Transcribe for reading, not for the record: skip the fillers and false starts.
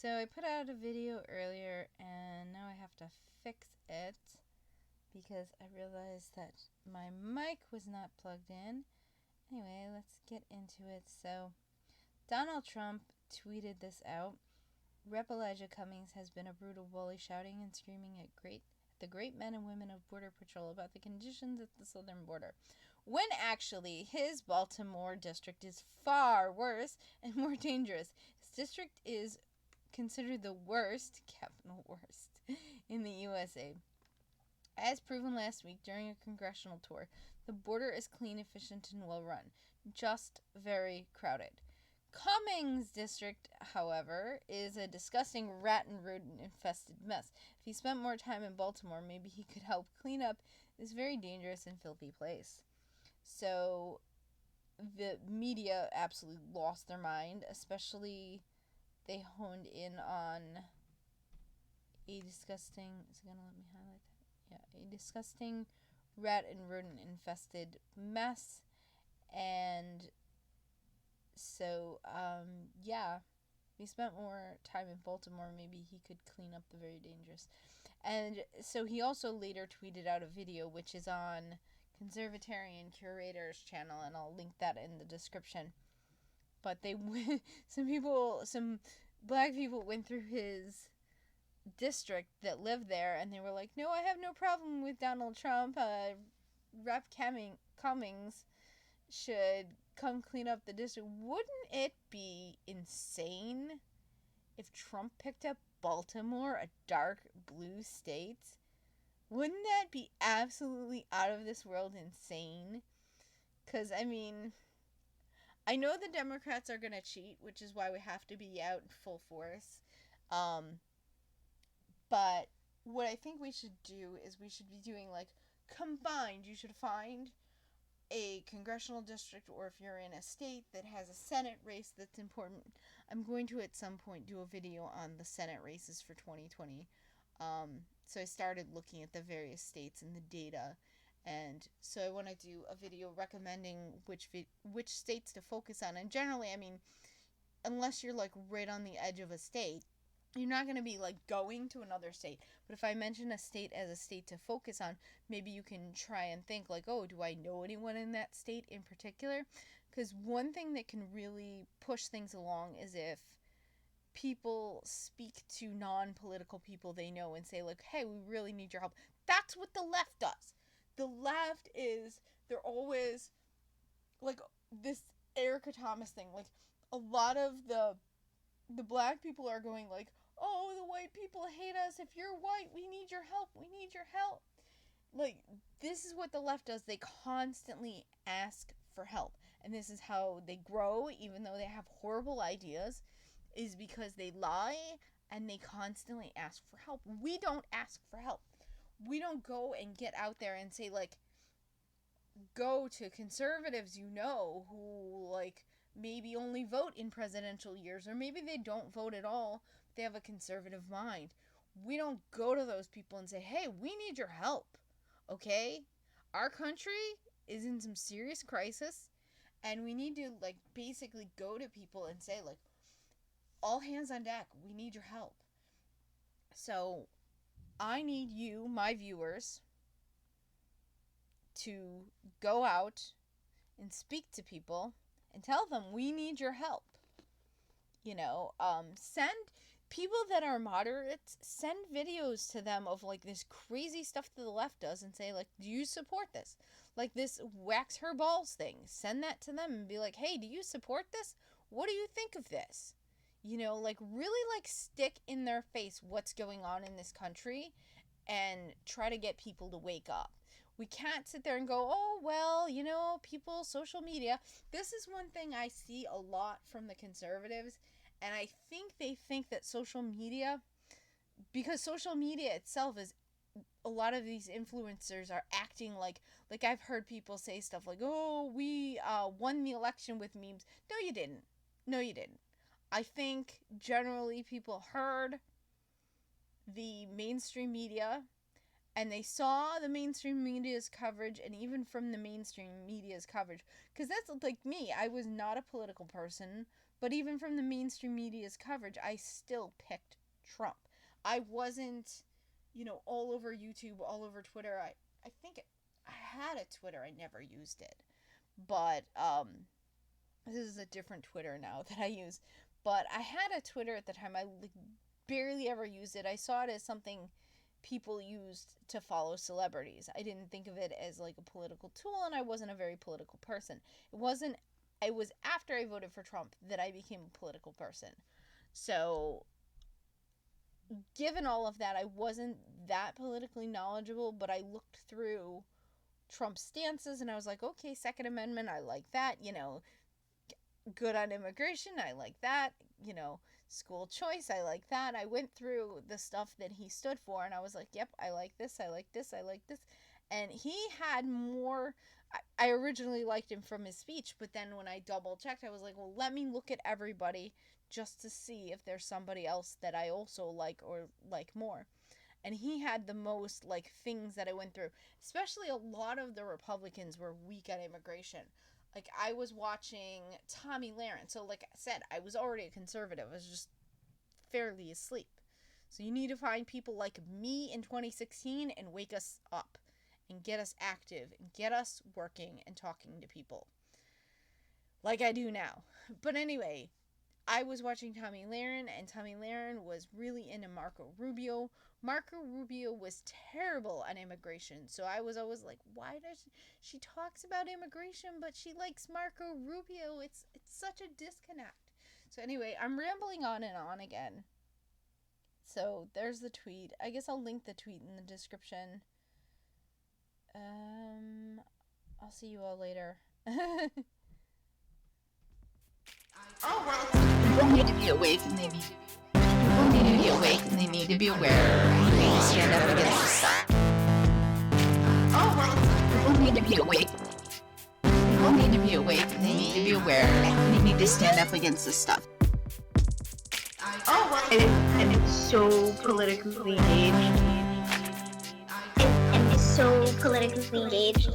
So I put out a video earlier and now I have to fix it because I realized that my mic was not plugged in. Anyway, let's get into it. So Donald Trump tweeted this out. Rep. Elijah Cummings has been a brutal bully, shouting and screaming at the great men and women of Border Patrol about the conditions at the southern border, when actually his Baltimore district is far worse and more dangerous. His district is considered the worst, capital worst, in the USA. As proven last week during a congressional tour, the border is clean, efficient, and well run, just very crowded. Cummings district, however, is a disgusting rat and rodent infested mess. If he spent more time in Baltimore, maybe he could help clean up this very dangerous and filthy place. So the media absolutely lost their mind, especially they honed in on a disgusting, is it going to let me highlight that? Yeah, a disgusting rat and rodent infested mess. And so, he spent more time in Baltimore, maybe he could clean up the very dangerous. And so he also later tweeted out a video, which is on Conservatarian Curator's channel, and I'll link that in the description. But some black people went through his district that lived there, and they were like, no, I have no problem with Donald Trump. Rep. Cummings should come clean up the district. Wouldn't it be insane if Trump picked up Baltimore, a dark blue state? Wouldn't that be absolutely out of this world insane? Because, I mean, I know the Democrats are going to cheat, which is why we have to be out in full force. But what I think we should do is we should be doing like combined. You should find a congressional district, or if you're in a state that has a Senate race that's important. I'm going to at some point do a video on the Senate races for 2020. So I started looking at the various states and the data, and so I want to do a video recommending which states to focus on. And generally, I mean, unless you're like right on the edge of a state, you're not going to be like going to another state. But if I mention a state as a state to focus on, maybe you can try and think like, oh, do I know anyone in that state in particular? Because one thing that can really push things along is if people speak to non-political people they know and say like, hey, we really need your help. That's what the left does. The left is, they're always like this Erica Thomas thing. Like a lot of the black people are going like, oh, the white people hate us. If you're white, we need your help. We need your help. Like, this is what the left does. They constantly ask for help. And this is how they grow, even though they have horrible ideas, is because they lie and they constantly ask for help. We don't ask for help. We don't go and get out there and say, like, go to conservatives who, like, maybe only vote in presidential years, or maybe they don't vote at all, but they have a conservative mind. We don't go to those people and say, hey, we need your help, okay? Our country is in some serious crisis, and we need to, like, basically go to people and say, like, all hands on deck, we need your help. So, I need you, my viewers, to go out and speak to people and tell them we need your help. Send people that are moderates, send videos to them of like this crazy stuff that the left does and say like, do you support this? Like this wax her balls thing. Send that to them and be like, hey, do you support this? What do you think of this? Like really like stick in their face what's going on in this country and try to get people to wake up. We can't sit there and go, oh, well, people, social media. This is one thing I see a lot from the conservatives, and I think they think that social media, because social media itself is, a lot of these influencers are acting like I've heard people say stuff like, oh, we won the election with memes. No, you didn't. No, you didn't. I think generally people heard the mainstream media and they saw the mainstream media's coverage, and even from the mainstream media's coverage, because that's like me, I was not a political person But even from the mainstream media's coverage, I still picked Trump. I wasn't, all over YouTube, all over Twitter. I think I had a Twitter. I never used it. But this is a different Twitter now that I use. But I had a Twitter at the time. I barely ever used it. I saw it as something people used to follow celebrities. I didn't think of it as like a political tool, and I wasn't a very political person. It was after I voted for Trump that I became a political person. So, given all of that, I wasn't that politically knowledgeable, but I looked through Trump's stances and I was like, okay, Second Amendment, I like that, good on immigration, I like that, school choice, I like that. I went through the stuff that he stood for and I was like, yep, I like this, I like this, I like this. And he had more. I originally liked him from his speech, but then when I double checked, I was like, well, let me look at everybody just to see if there's somebody else that I also like or like more. And he had the most like things that I went through. Especially a lot of the Republicans were weak on immigration. Like I was watching Tomi Lahren. So like I said, I was already a conservative. I was just fairly asleep. So you need to find people like me in 2016 and wake us up and get us active and get us working and talking to people like I do now. But anyway, I was watching Tomi Lahren, and Tomi Lahren was really into Marco Rubio. Marco Rubio was terrible on immigration, so I was always like, why does she talks about immigration, but she likes Marco Rubio? It's such a disconnect. So anyway, I'm rambling on and on again. So there's the tweet. I guess I'll link the tweet in the description. I'll see you all later. Oh, well, people need to be awake and they need to be aware. They need to stand up against the stuff. Oh, well, people need to be awake. People need to be awake and they need to be aware. They need to stand up against this stuff. Oh, well. And it's so politically engaged. And is so politically engaged.